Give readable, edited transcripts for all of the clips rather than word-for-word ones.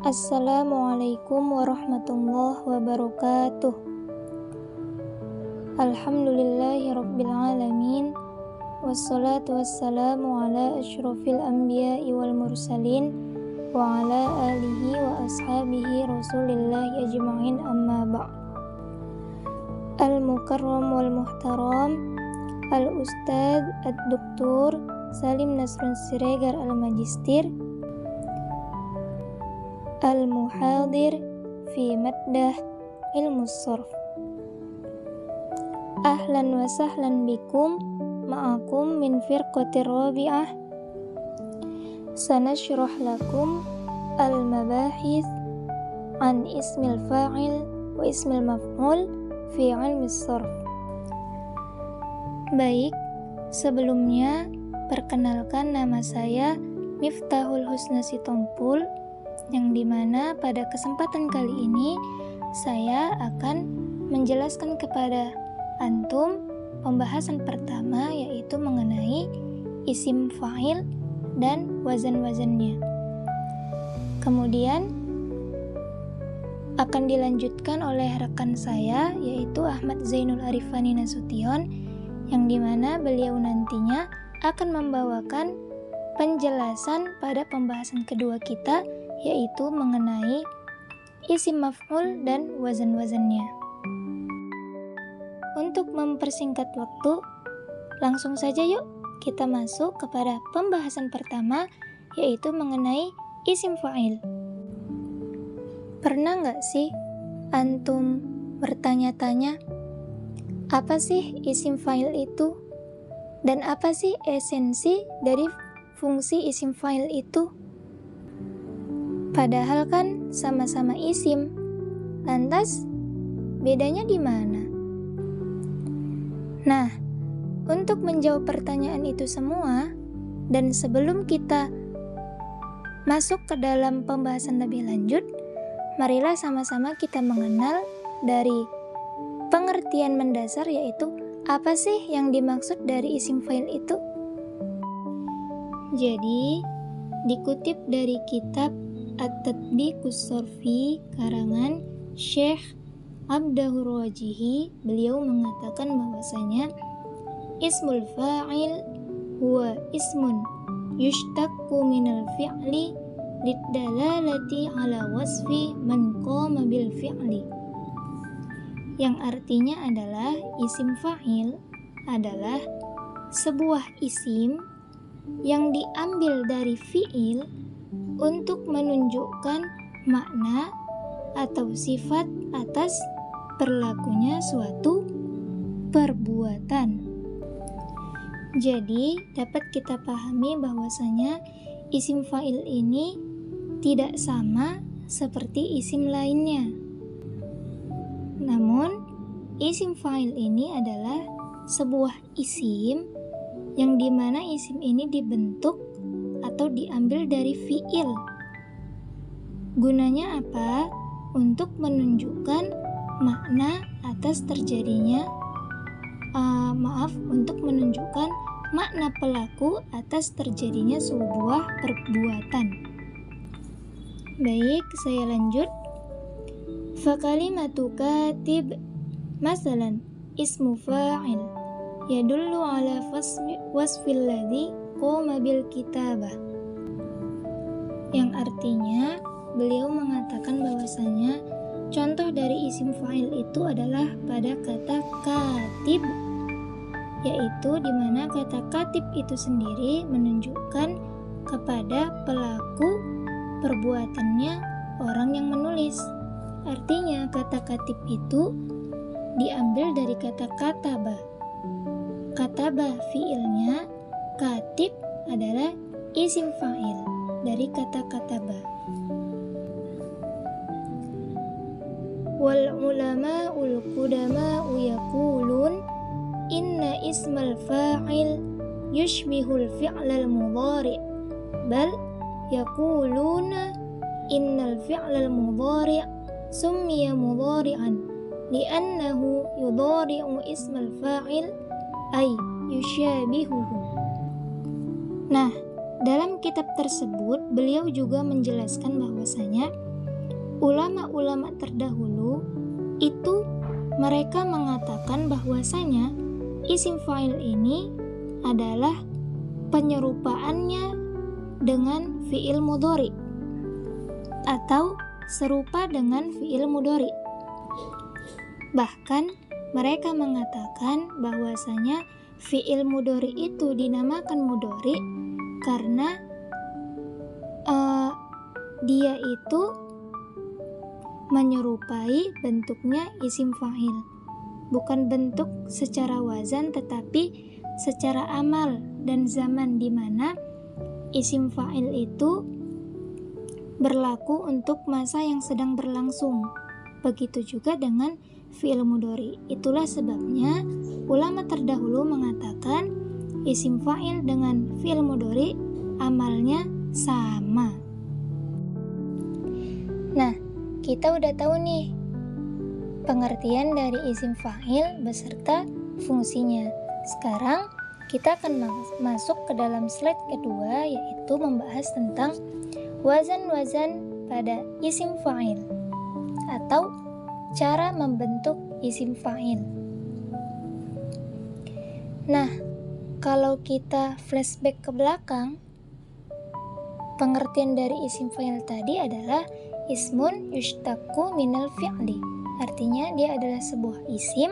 Assalamualaikum warahmatullahi wabarakatuh. Alhamdulillahi rabbil alamin. Wassalatu wassalamu ala asyrafil anbiya'i wal mursalin wa ala alihi wa ashabihi rasulillahi ajma'in, amma ba'd. Al-mukarram wal muhtaram Al-Ustadz Ad-Doktor Salim Nasrun Siregar Al-Magistir Al-Muhadir fi Maddah Ilmu Sharf. Ahlan wa sahlan bikum ma'akum min firqatir rabi'ah. Sanashrah lakum al-mabahith an ismil fa'il wa ismil maf'ul fi ilmi sharf. Baik, sebelumnya perkenalkan, nama saya Miftahul Husna Sitompul, yang dimana pada kesempatan kali ini saya akan menjelaskan kepada antum pembahasan pertama, yaitu mengenai isim fa'il dan wazan-wazannya. Kemudian akan dilanjutkan oleh rekan saya, yaitu Ahmad Zainul Arifani Nasution, yang dimana beliau nantinya akan membawakan penjelasan pada pembahasan kedua kita, yaitu mengenai isim maf'ul dan wazan-wazannya. Untuk mempersingkat waktu, langsung saja yuk kita masuk kepada pembahasan pertama, yaitu mengenai isim fa'il. Pernah nggak sih antum bertanya-tanya, apa sih isim fa'il itu? Dan apa sih esensi dari fungsi isim fa'il itu? Padahal kan sama-sama isim. Lantas, bedanya di mana? Nah, untuk menjawab pertanyaan itu semua, dan sebelum kita masuk ke dalam pembahasan lebih lanjut, marilah sama-sama kita mengenal dari pengertian mendasar, yaitu apa sih yang dimaksud dari isim fa'il itu? Jadi, dikutip dari kitab At-Tatbiqus Sharfi karangan Syekh Abdahur Wajihi, beliau mengatakan bahwasanya ismul fa'il huwa ismun yushtaqu minal fi'li liddalalati ala wasfi man qama bil fi'li, yang artinya adalah isim fa'il adalah sebuah isim yang diambil dari fi'il untuk menunjukkan makna atau sifat atas berlakunya suatu perbuatan. Jadi, dapat kita pahami bahwasanya isim fa'il ini tidak sama seperti isim lainnya. Namun, isim fa'il ini adalah sebuah isim yang dimana isim ini dibentuk atau diambil dari fi'il. Gunanya apa? Untuk menunjukkan makna atas terjadinya untuk menunjukkan makna pelaku atas terjadinya sebuah perbuatan. Baik, saya lanjut. Fakalimatu katib masalan ismu fa'il yadullu ala wasfil ladzi qoma bil kitabah, yang artinya beliau mengatakan bahwasanya contoh dari isim fa'il itu adalah pada kata katib, yaitu di mana kata katib itu sendiri menunjukkan kepada pelaku perbuatannya orang yang menulis. Artinya kata katib itu diambil dari kata katabah. Katabah fi'ilnya, katib adalah isim fa'il dari kata katabah. Wal ulama'ul qudama'u yaqulun inna ismal fa'il yushbihul fi'lal mudhari' bal yaquluna innal fi'lal mudhari' summiya mudhari'an li'annahu yudhari'u ismal fa'il ay yushabihuhu. Nah, dalam kitab tersebut beliau juga menjelaskan bahwasanya ulama-ulama terdahulu itu mereka mengatakan bahwasanya isim fa'il ini adalah penyerupaannya dengan fi'il mudhari atau serupa dengan fi'il mudhari. Bahkan mereka mengatakan bahwasanya fi'il mudhari itu dinamakan mudhari karena dia itu menyerupai bentuknya isim fa'il, bukan bentuk secara wazan tetapi secara amal dan zaman, di mana isim fa'il itu berlaku untuk masa yang sedang berlangsung. Begitu juga dengan fi'il mudhari. Itulah sebabnya ulama terdahulu mengatakan isim fa'il dengan fi'il mudhari amalnya sama. Nah, kita udah tahu nih pengertian dari isim fa'il beserta fungsinya. Sekarang kita akan masuk ke dalam slide kedua, yaitu membahas tentang wazan-wazan pada isim fa'il atau cara membentuk isim fa'il. Nah, kalau kita flashback ke belakang, pengertian dari isim fa'il tadi adalah ismun yushtaku minal fi'li. Artinya dia adalah sebuah isim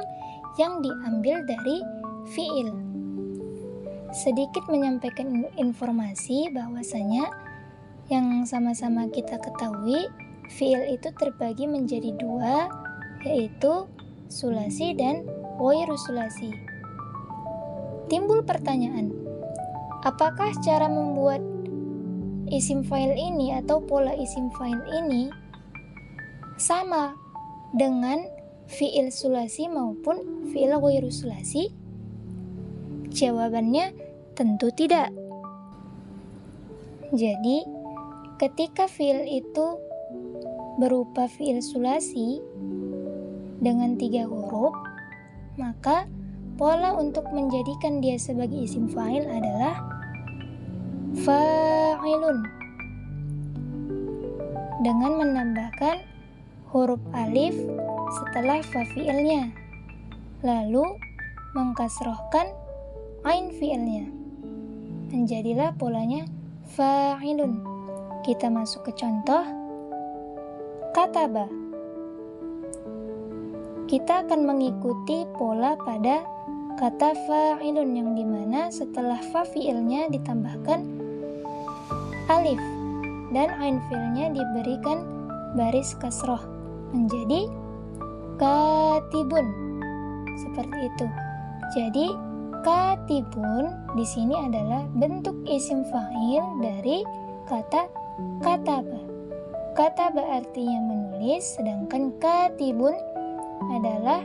yang diambil dari fi'il. Sedikit menyampaikan informasi bahwasanya yang sama-sama kita ketahui, fi'il itu terbagi menjadi dua, yaitu sulasi dan ghairu sulasi. Timbul pertanyaan, apakah cara membuat isim fa'il ini atau pola isim fa'il ini sama dengan fi'il sulasi maupun fi'il ghairu sulasi? Jawabannya tentu tidak. Jadi, ketika fi'il itu berupa fi'il sulasi dengan 3 huruf, maka pola untuk menjadikan dia sebagai isim fa'il adalah fa'ilun dengan menambahkan huruf alif setelah fa fi'ilnya, lalu mengkasrohkan ain fi'ilnya. Menjadilah polanya fa'ilun. Kita masuk ke contoh kataba. Kita akan mengikuti pola pada kata fa'ilun, yang dimana setelah fa fi'ilnya ditambahkan alif dan ain fi'ilnya diberikan baris kasroh menjadi katibun. Seperti itu. Jadi katibun di sini adalah bentuk isim fa'il dari kata kataba. Kataba artinya menulis, sedangkan katibun adalah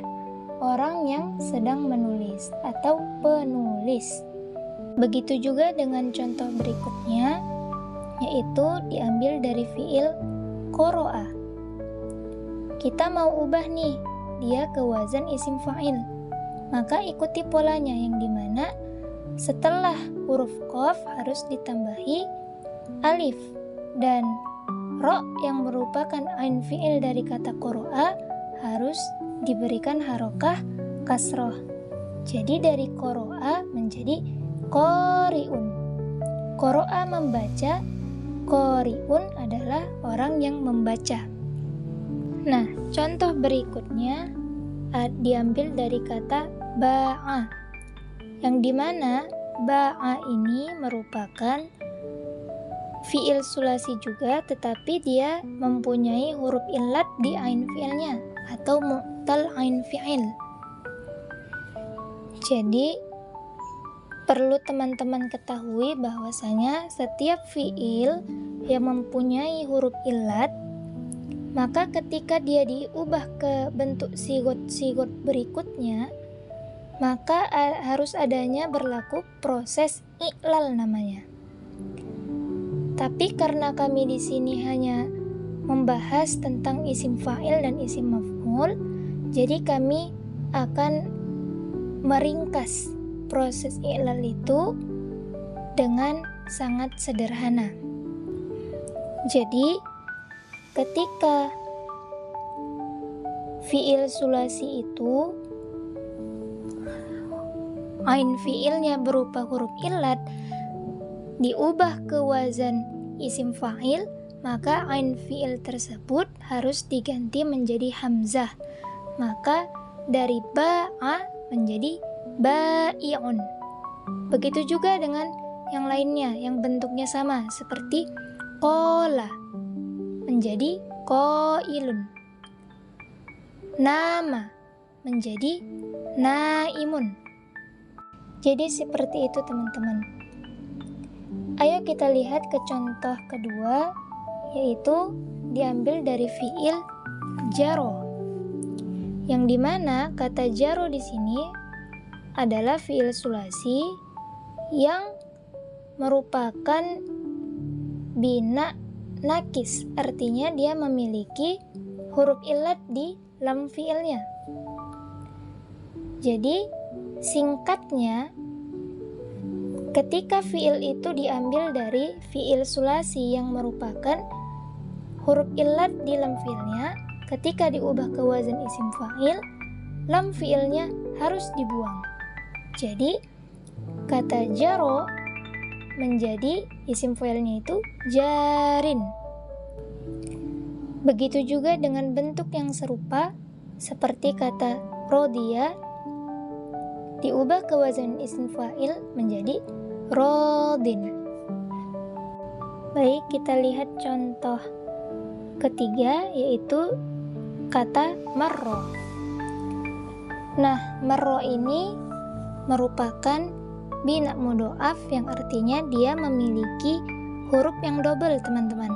orang yang sedang menulis atau penulis. Begitu juga dengan contoh berikutnya, yaitu diambil dari fi'il qoro'a. Kita mau ubah nih dia ke wazan isim fa'il, maka ikuti polanya, yang dimana setelah huruf qaf harus ditambahi alif, dan ro yang merupakan ain fi'il dari kata qoro'a harus diberikan harokah kasroh. Jadi dari qoro'a menjadi qori'un. Qoro'a membaca, qori'un adalah orang yang membaca. Nah, contoh berikutnya diambil dari kata ba'a, yang dimana ba'a ini merupakan fi'il sulasi juga, tetapi dia mempunyai huruf illat di ain fi'ilnya atau mu'tal ain fi'il. Jadi perlu teman-teman ketahui bahwasanya setiap fi'il yang mempunyai huruf illat, maka ketika dia diubah ke bentuk sigot berikutnya, maka harus adanya berlaku proses i'lal namanya. Tapi karena kami di sini hanya membahas tentang isim fa'il dan isim maf'ul, jadi kami akan meringkas proses i'lal itu dengan sangat sederhana. Jadi ketika fiil sulasi itu ain fiilnya berupa huruf illat diubah ke wazan isim fa'il, maka ain fiil tersebut harus diganti menjadi hamzah. Maka dari ba'a menjadi ba'i'un. Begitu juga dengan yang lainnya yang bentuknya sama, seperti qala menjadi qailun, nama menjadi naimun. Jadi seperti itu teman-teman. Ayo kita lihat ke contoh kedua, yaitu diambil dari fiil jaro, yang dimana kata jaro di sini adalah fiil sulasi yang merupakan bina nakis, artinya dia memiliki huruf illat di lam fiilnya. Jadi singkatnya, ketika fiil itu diambil dari fiil sulasi yang merupakan huruf illat di lam fiilnya, ketika diubah ke wazan isim fa'il, lam fiilnya harus dibuang. Jadi kata jaro menjadi isim fa'ilnya itu jarin. Begitu juga dengan bentuk yang serupa seperti kata rodiya diubah ke wazan isim fa'il menjadi rodin. Baik, kita lihat contoh ketiga, yaitu kata marro. Nah, marro ini merupakan bina mudhoaf yang artinya dia memiliki huruf yang double, teman-teman.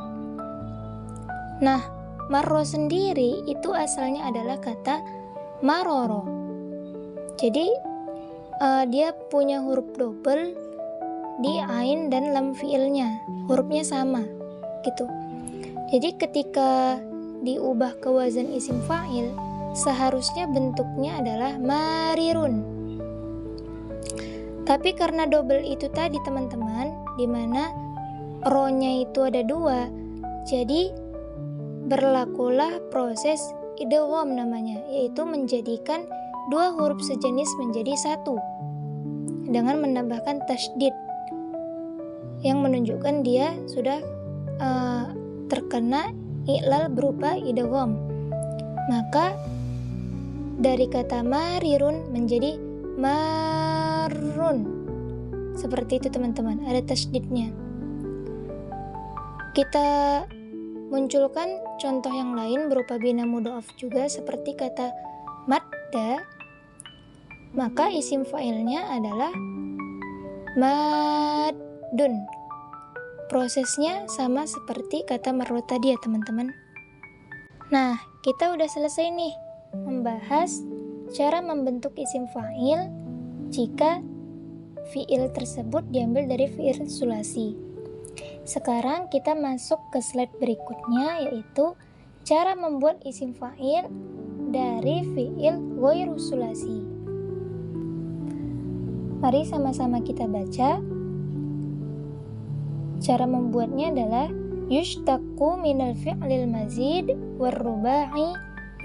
Nah, marro sendiri itu asalnya adalah kata maroro. Jadi dia punya huruf double di ain dan lam fiilnya, hurufnya sama gitu. Jadi ketika diubah ke wazan isim fa'il, seharusnya bentuknya adalah marirun. Tapi karena double itu tadi teman-teman, dimana ro-nya itu ada dua, jadi berlakulah proses idgham namanya, yaitu menjadikan dua huruf sejenis menjadi satu dengan menambahkan tasydid yang menunjukkan dia sudah terkena i'lal berupa idgham. Maka dari kata marirun menjadi marrun. Seperti itu teman-teman, ada tasydidnya. Kita munculkan contoh yang lain berupa bina mudhoaf juga, seperti kata madda, maka isim fa'ilnya adalah maddun. Prosesnya sama seperti kata marro tadi ya teman-teman. Nah, kita udah selesai nih membahas cara membentuk isim fa'il jika fiil tersebut diambil dari fiil sulasi. Sekarang kita masuk ke slide berikutnya, yaitu cara membuat isim fa'il dari fiil ghairu sulasi. Mari sama-sama kita baca. Cara membuatnya adalah yushtaqu minal fi'lil mazid warruba'i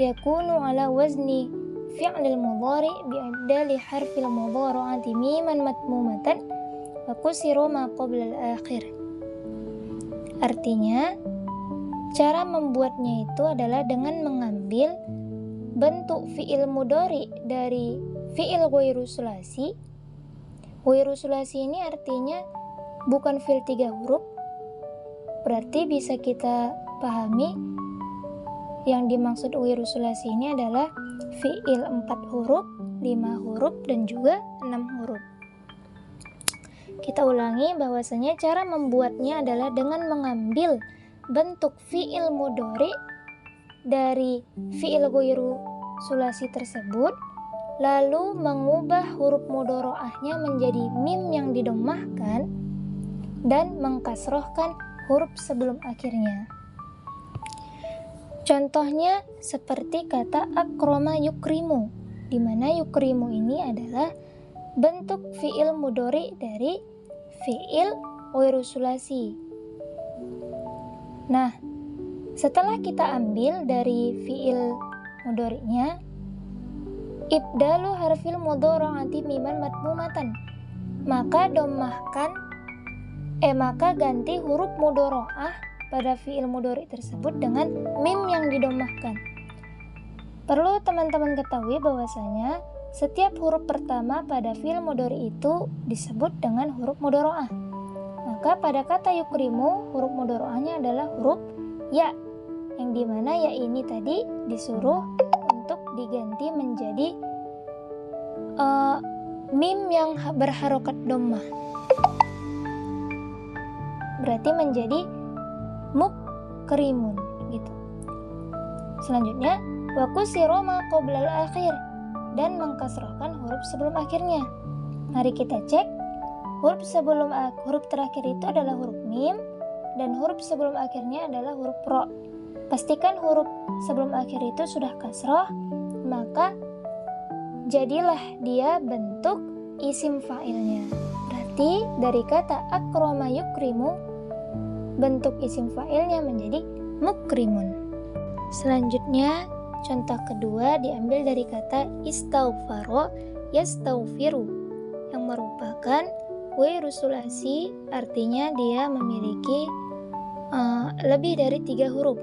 yakunu ala wazni fi'lil mudhari bi'ibdali harfil mudhari'ati miman matmumatan wa kusiru ma qabla al-akhir. Artinya, cara membuatnya itu adalah dengan mengambil bentuk fi'il mudhari dari fi'il ghairu sulasi. Ghairu sulasi ini artinya bukan fi'il 3 huruf. Berarti bisa kita pahami yang dimaksud ghairu sulasi ini adalah fi'il 4 huruf, 5 huruf, dan juga 6 huruf. Kita ulangi bahwasanya cara membuatnya adalah dengan mengambil bentuk fi'il mudhari dari fi'il ghairu sulasi tersebut, lalu mengubah huruf mudhari'ahnya menjadi mim yang didomahkan dan mengkasrohkan huruf sebelum akhirnya. Contohnya seperti kata akroma yukrimu, di mana yukrimu ini adalah bentuk fi'il mudhari dari fi'il ghairu sulasi. Nah, setelah kita ambil dari fi'il mudhari'nya, ibdalu harfil mudhari'ati miman madmumatan. Maka ganti huruf mudhari'ah pada fi'il mudhari' tersebut dengan mim yang didommahkan. Perlu teman-teman ketahui bahwasanya setiap huruf pertama pada fi'il mudhari' itu disebut dengan huruf mudhari'ah. Maka pada kata yukrimu, huruf mudhari'ahnya adalah huruf ya, yang dimana ya ini tadi disuruh untuk diganti menjadi mim yang berharokat dhammah. Berarti menjadi mukrimun gitu. Selanjutnya wa kusira ma qoblal akhir, dan mengkasrahkan huruf sebelum akhirnya. Mari kita cek. Huruf terakhir itu adalah huruf mim, dan huruf sebelum akhirnya adalah huruf ro. Pastikan huruf sebelum akhir itu sudah kasrah, maka jadilah dia bentuk isim fa'ilnya. Berarti dari kata akrama yukrimu, bentuk isim fa'ilnya menjadi mukrimun. Selanjutnya, contoh kedua diambil dari kata istaghfaro yastaghfiru, yang merupakan wairu sulasi, artinya dia memiliki lebih dari 3 huruf,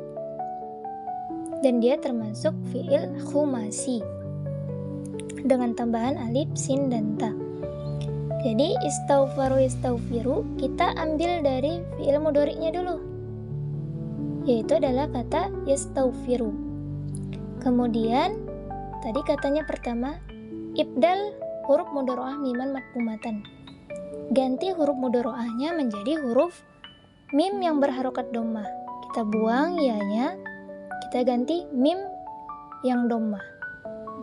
dan dia termasuk fi'il khumasi dengan tambahan alif, sin, dan ta. Jadi istaghfaru yastaghfiru kita ambil dari fi'il mudhari'nya dulu, yaitu adalah kata yastaghfiru. Kemudian tadi katanya pertama ibdal huruf mudhari'ah miman madmumatan. Ganti huruf mudhari'ahnya menjadi huruf mim yang berharokat dhammah. Kita buang ya-nya, kita ganti mim yang dhammah.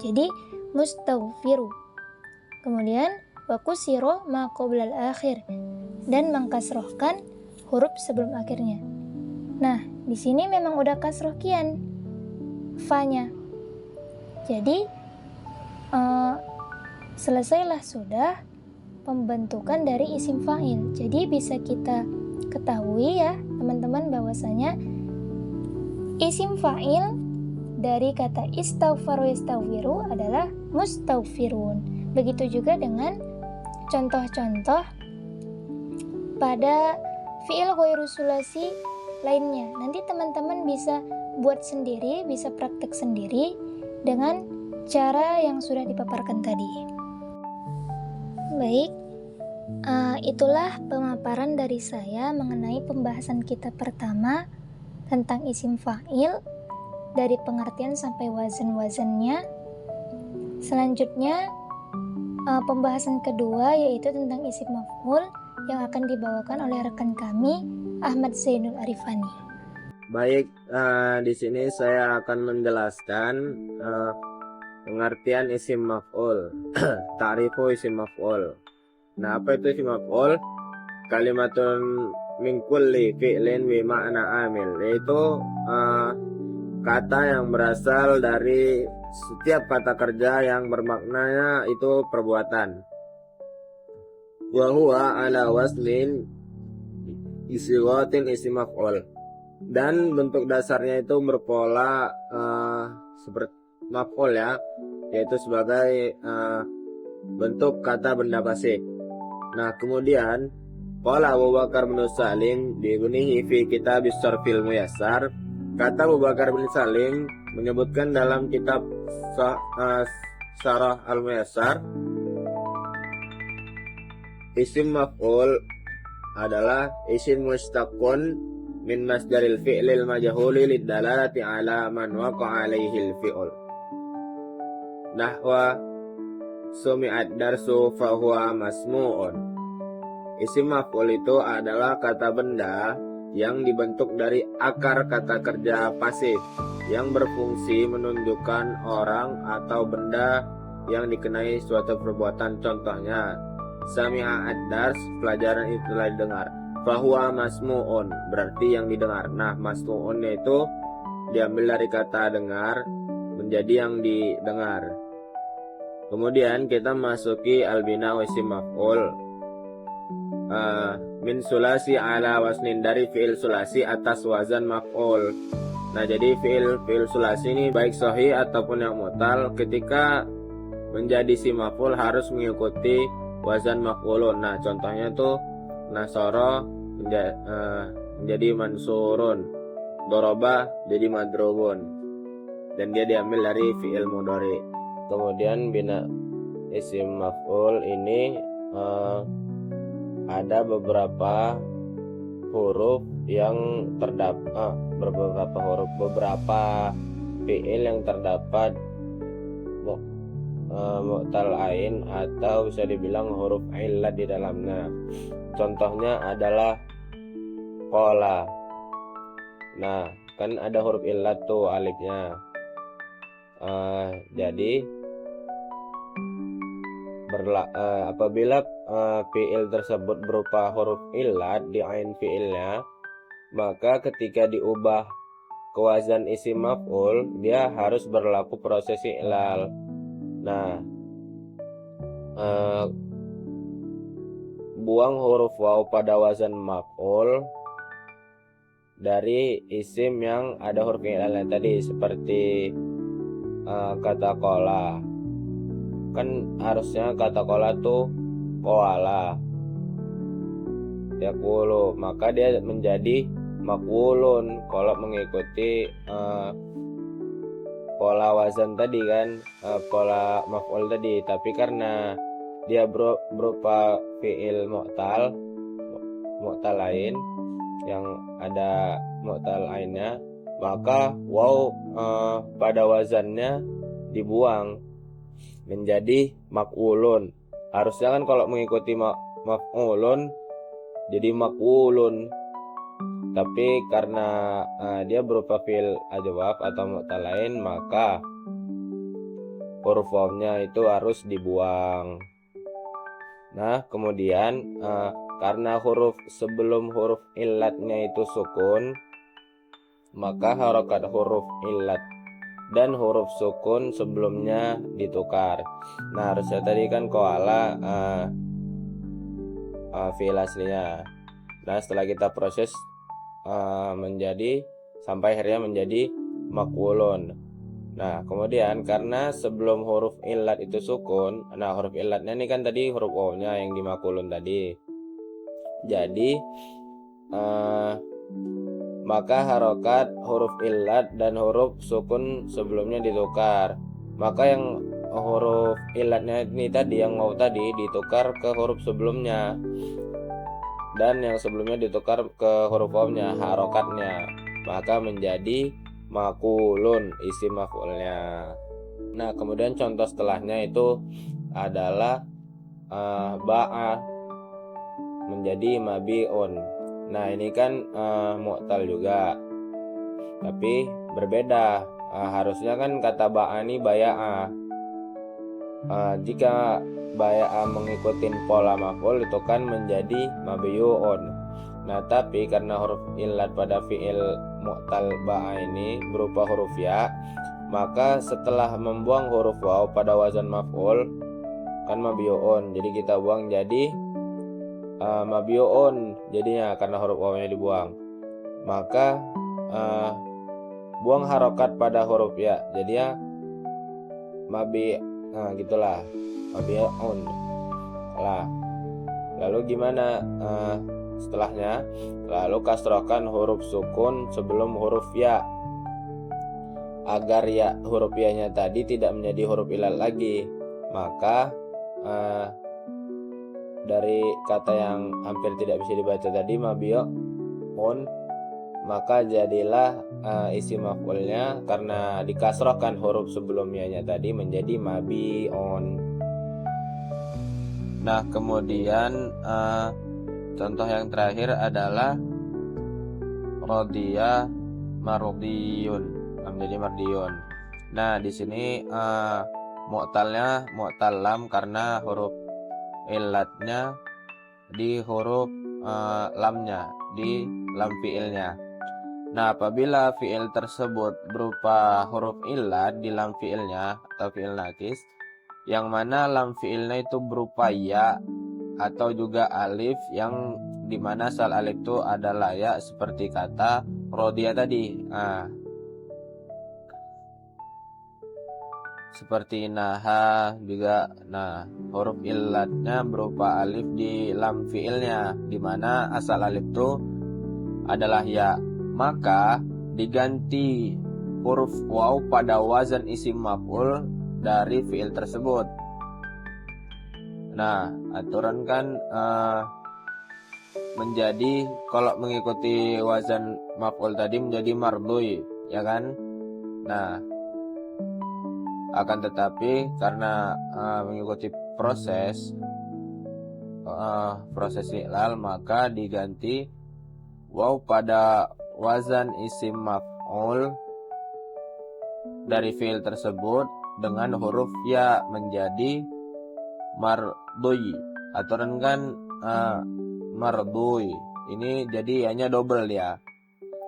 Jadi mustaghfiru. Kemudian wa kusira ma qoblal akhir, dan mengkasrohkan huruf sebelum akhirnya. Nah, di sini memang udah kasroh kian fa-nya. Jadi selesailah sudah pembentukan dari isim fa'il. Jadi bisa kita ketahui ya teman-teman bahwasanya isim fa'il dari kata istaghfaru yastaghfiru adalah mustaghfirun. Begitu juga dengan contoh-contoh pada fi'il ghairu sulasi lainnya. Nanti teman-teman bisa buat sendiri, bisa praktek sendiri dengan cara yang sudah dipaparkan tadi. Baik, itulah pemaparan dari saya mengenai pembahasan kita pertama tentang isim fa'il, dari pengertian sampai wazan-wazannya. Selanjutnya pembahasan kedua yaitu tentang isim maf'ul yang akan dibawakan oleh rekan kami Ahmad Zainul Arifani. Baik, di sini saya akan menjelaskan pengertian isim maf'ul. Ta'rifu isim maf'ul. Nah, apa itu isim maf'ul? Kalimatun min kulli fi'lin bi ma'na amil, yaitu kata yang berasal dari setiap kata kerja yang bermaknanya itu perbuatan. Wa huwa ala waslin isighatin isim maf'ul. Dan bentuk dasarnya itu berpola seperti maf'ul ya, yaitu sebagai bentuk kata benda basi. Nah, kemudian qala Abu Bakar bin Salim dibunihi fi kitab Syarfil Muyassar. Kata Abu Bakar bin Salim menyebutkan dalam kitab Syarah Al-Muyassar, isim maf'ul adalah isim mustaqun min masdaril fi'lil majhuli lidalalati ala man waqa'a alaihi al-fi'l. Nahwa sumi'at darsu fahuwa masmu'un. Isim maf'ul itu adalah kata benda yang dibentuk dari akar kata kerja pasif yang berfungsi menunjukkan orang atau benda yang dikenai suatu perbuatan. Contohnya sami'a ad-dars, pelajaran itu telah didengar. Fahuwa masmu'un, berarti yang didengar. Nah, masmu'un itu diambil dari kata dengar menjadi yang didengar. Kemudian kita masuki albina isim maf'ul. Min sulasi ala wasnin, dari fi'il sulasi atas wazan maf'ul. Nah, jadi fiil sulasi ini baik sahih ataupun yang mu'tal ketika menjadi isim maf'ul harus mengikuti wazan maf'ulun. Nah, contohnya tuh nasara menjadi mansurun, doroba jadi madrobun, dan dia diambil dari fiil mudhari. Kemudian bina isim maf'ul ini ada beberapa huruf yang terdapat beberapa fiil yang terdapat mu'tal ain atau bisa dibilang huruf illat di dalamnya. Contohnya adalah qala. Nah, kan ada huruf illat tuh alifnya. Jadi apabila fiil tersebut berupa huruf illat di ain fiilnya, maka ketika diubah ke wazan isim maf'ul dia harus berlaku proses i'lal. Nah, buang huruf waw pada wazan maf'ul dari isim yang ada huruf i'lalnya tadi, seperti kata qala. Kan harusnya kata qala tuh qala yaqulu, maka dia menjadi maqulun kalau mengikuti pola wazan tadi kan, pola maf'ul tadi. Tapi karena dia berupa fi'il mu'tal lain yang ada mu'tal ainnya, maka waw pada wazannya dibuang menjadi maqulun. Harusnya kan kalau mengikuti maf'ulun jadi maqulun, tapi karena dia berupa fi'il ajwaf atau mu'tal lain, maka huruf wawnya itu harus dibuang. Nah, kemudian karena huruf sebelum huruf illatnya itu sukun, maka harokat huruf illat dan huruf sukun sebelumnya ditukar. Nah, harusnya tadi kan qala fi'il aslinya. Nah, setelah kita proses menjadi sampai akhirnya menjadi maqulun. Nah, kemudian karena sebelum huruf illat itu sukun, nah huruf illatnya ini kan tadi huruf waw-nya yang di maqulun tadi. Jadi maka harokat huruf illat dan huruf sukun sebelumnya ditukar. Maka yang huruf illatnya ini tadi, yang waw tadi, ditukar ke huruf sebelumnya, dan yang sebelumnya ditukar ke huruf wawnya, harokatnya, maka menjadi maqulun isim maf'ulnya. Nah, kemudian contoh setelahnya itu adalah ba'a menjadi mabi'un. Nah, ini kan mu'tal juga, tapi berbeda. Harusnya kan kata ba'a ini baya'a. Jika baya'a mengikuti pola maf'ul itu kan menjadi mabiyu'un. Nah, tapi karena huruf illat pada fi'il mu'tal ba'a ini berupa huruf ya, maka setelah membuang huruf waw pada wazan maf'ul kan mabiyu'un, jadi kita buang jadi mabiyu'un jadinya karena huruf wawnya dibuang. Maka buang harokat pada huruf ya, jadinya mabi. Nah, gitulah, mabiyu'un lah. Lalu gimana setelahnya? Lalu kasrohkan huruf sukun sebelum huruf ya, agar ya huruf ya-nya tadi tidak menjadi huruf ilal lagi. Maka dari kata yang hampir tidak bisa dibaca tadi mabiyu'un, maka jadilah isim maf'ulnya karena dikasrohkan huruf sebelumnya tadi menjadi mabi'un. Nah, kemudian contoh yang terakhir adalah rodiya mardiyun menjadi mardiyun. Nah, di sini mu'talnya mu'tal lam karena huruf illatnya di huruf lamnya, di lam fiilnya. Nah, apabila fiil tersebut berupa huruf illat di lam fiilnya atau fiil nakis, yang mana lam fiilnya itu berupa ya atau juga alif, yang dimana asal alif itu adalah ya, seperti kata rodiya tadi. Nah, seperti naha juga. Nah, huruf illatnya berupa alif di lam fiilnya, di mana asal alif itu adalah ya. Maka diganti huruf waw pada wazan isim maf'ul dari fiil tersebut. Nah, aturan kan menjadi kalau mengikuti wazan maf'ul tadi menjadi mardui, ya kan? Nah, akan tetapi karena mengikuti proses iklal, maka diganti waw pada wazan isim maf'ul dari fiil tersebut dengan huruf ya menjadi mardui. Aturan kan mardui ini jadi hanya double ya,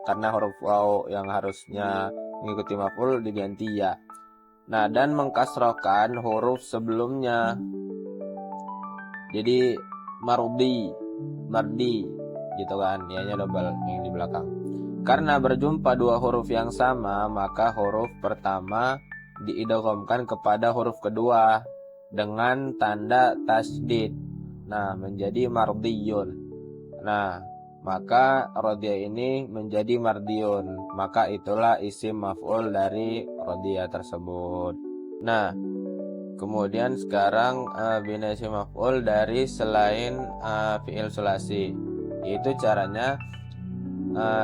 karena huruf waw yang harusnya mengikuti maf'ul diganti ya. Nah, dan mengkasrokan huruf sebelumnya jadi mardi gitu kan, ianya double yang di belakang. Karena berjumpa dua huruf yang sama, maka huruf pertama diidghamkan kepada huruf kedua dengan tanda tasydid. Nah, menjadi mardiyun. Nah, maka radhiya ini menjadi mardiyun. Maka itulah isim maf'ul dari radhiya tersebut. Nah, kemudian sekarang bina isim maf'ul dari selain fi'il sulasi. Itu caranya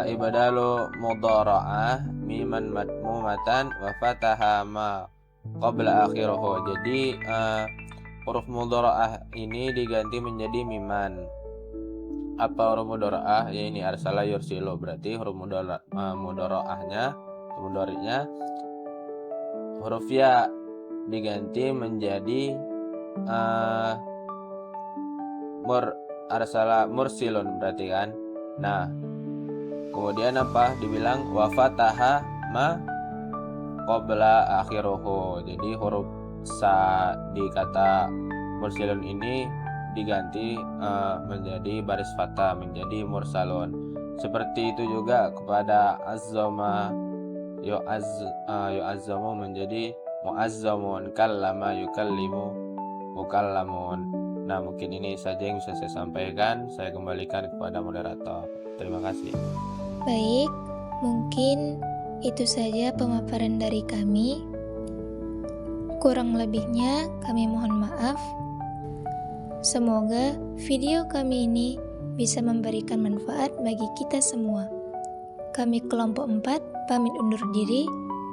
ibadalu mudhara'ah miman madmumatan wa fataha ma qabla akhirahu. Jadi huruf mudhara'ah ini diganti menjadi miman. Apa huruf mudhara'ah? Ya ini arsala yursilu, berarti huruf mudhara'ahnya mudhari'nya huruf ya diganti menjadi arsala mursilun, berarti kan. Nah, kemudian apa? Dibilang wa fataha ma qabla akhiruhu. Jadi huruf sa di kata mursilun ini diganti menjadi baris fathah menjadi mursalun. Seperti itu juga kepada azzama yu'azzamu menjadi mu'azzamun, kallama yukallimu mukallamun. Nah, mungkin ini saja yang bisa saya sampaikan. Saya kembalikan kepada moderator. Terima kasih. Baik, mungkin itu saja pemaparan dari kami. Kurang lebihnya kami mohon maaf. Semoga video kami ini bisa memberikan manfaat bagi kita semua. Kami kelompok 4 pamit undur diri.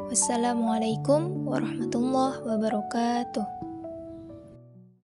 Wassalamualaikum warahmatullahi wabarakatuh.